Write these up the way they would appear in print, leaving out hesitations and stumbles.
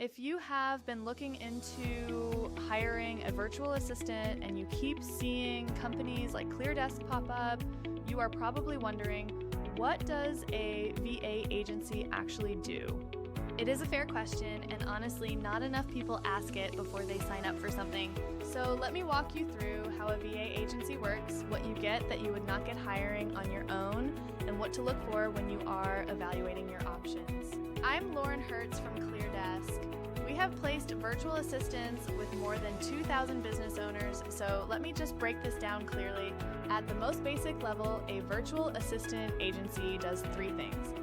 If you have been looking into hiring a virtual assistant and you keep seeing companies like ClearDesk pop up, you are probably wondering, what does a VA agency actually do? It is a fair question, and honestly, not enough people ask it before they sign up for something. So let me walk you through how a VA agency works, what you get that you would not get hiring on your own, and what to look for when you are evaluating your options. I'm Lauren Hertz from ClearDesk. We have placed virtual assistants with more than 2,000 business owners, so let me just break this down clearly. At the most basic level, a virtual assistant agency does three things.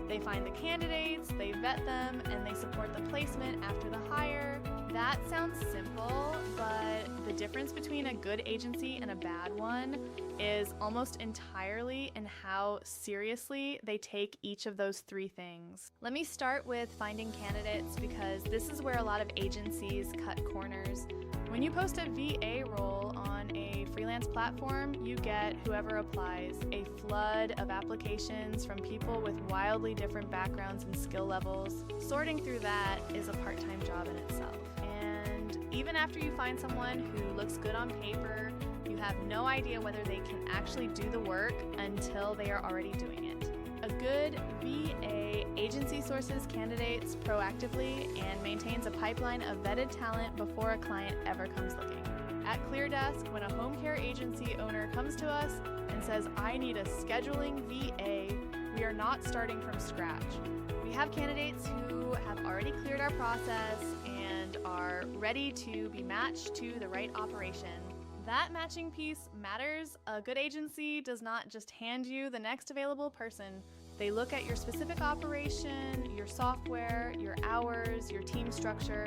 They find the candidates, they vet them, and they support the placement after the hire. That sounds simple, but the difference between a good agency and a bad one is almost entirely in how seriously they take each of those three things. Let me start with finding candidates because this is where a lot of agencies cut corners. When you post a VA role on a freelance platform, you get whoever applies, a flood of applications from people with wildly different backgrounds and skill levels. Sorting through that is a part-time job in itself. And even after you find someone who looks good on paper, you have no idea whether they can actually do the work until they are already doing it. A good VA agency sources candidates proactively and maintains a pipeline of vetted talent before a client ever comes looking. At ClearDesk, when a home care agency owner comes to us and says, "I need a scheduling VA," we are not starting from scratch. We have candidates who have already cleared our process and are ready to be matched to the right operation. That matching piece matters. A good agency does not just hand you the next available person. They look at your specific operation, your software, your hours, your team structure,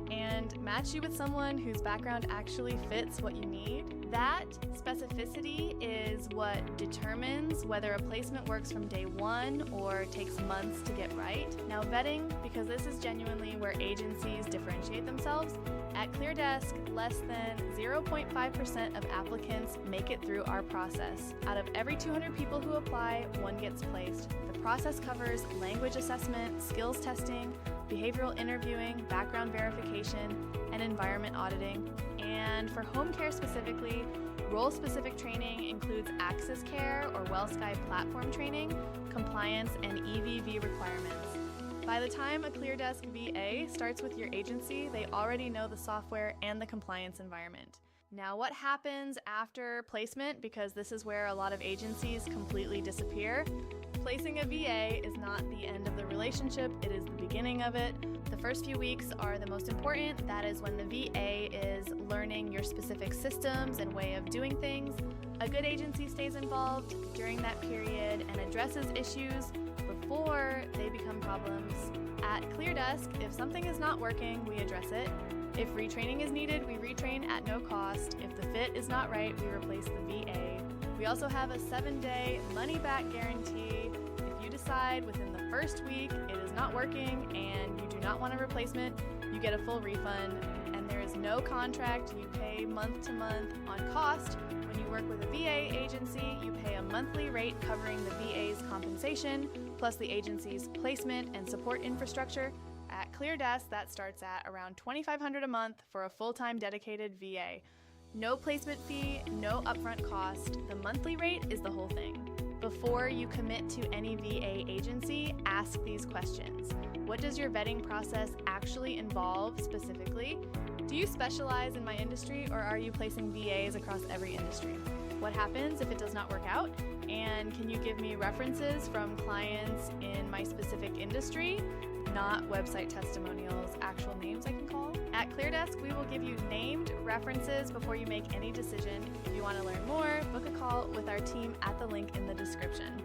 and match you with someone whose background actually fits what you need. That specificity is what determines whether a placement works from day one or takes months to get right. Now vetting, because this is genuinely where agencies differentiate themselves, at ClearDesk, less than 0.5% of applicants make it through our process. Out of every 200 people who apply, one gets placed. The process covers language assessment, skills testing, behavioral interviewing, background verification, and environment auditing. And for home care specifically, role-specific training includes AxisCare or WellSky platform training, compliance, and EVV requirements. By the time a ClearDesk VA starts with your agency, they already know the software and the compliance environment. Now, what happens after placement? Because this is where a lot of agencies completely disappear. Placing a VA is not the end of the relationship, it is the beginning of it. The first few weeks are the most important. That is when the VA is learning your specific systems and way of doing things. A good agency stays involved during that period and addresses issues before they become problems. At ClearDesk, if something is not working, we address it. If retraining is needed, we retrain at no cost. If the fit is not right, we replace the VA. We also have a 7-day money-back guarantee. If you decide within the first week it is not working and you do not want a replacement, you get a full refund, and there is no contract. You pay month to month on cost. When you work with a VA agency, you pay a monthly rate covering the VA's compensation, plus the agency's placement and support infrastructure. At ClearDesk, that starts at around $2,500 a month for a full-time dedicated VA. No placement fee, no upfront cost. The monthly rate is the whole thing. Before you commit to any VA agency, ask these questions. What does your vetting process actually involve specifically? Do you specialize in my industry, or are you placing VAs across every industry? What happens if it does not work out? And can you give me references from clients in my specific industry? Not website testimonials, actual names I can call. At ClearDesk, we will give you named references before you make any decision. If you want to learn more, book a call with our team at the link in the description.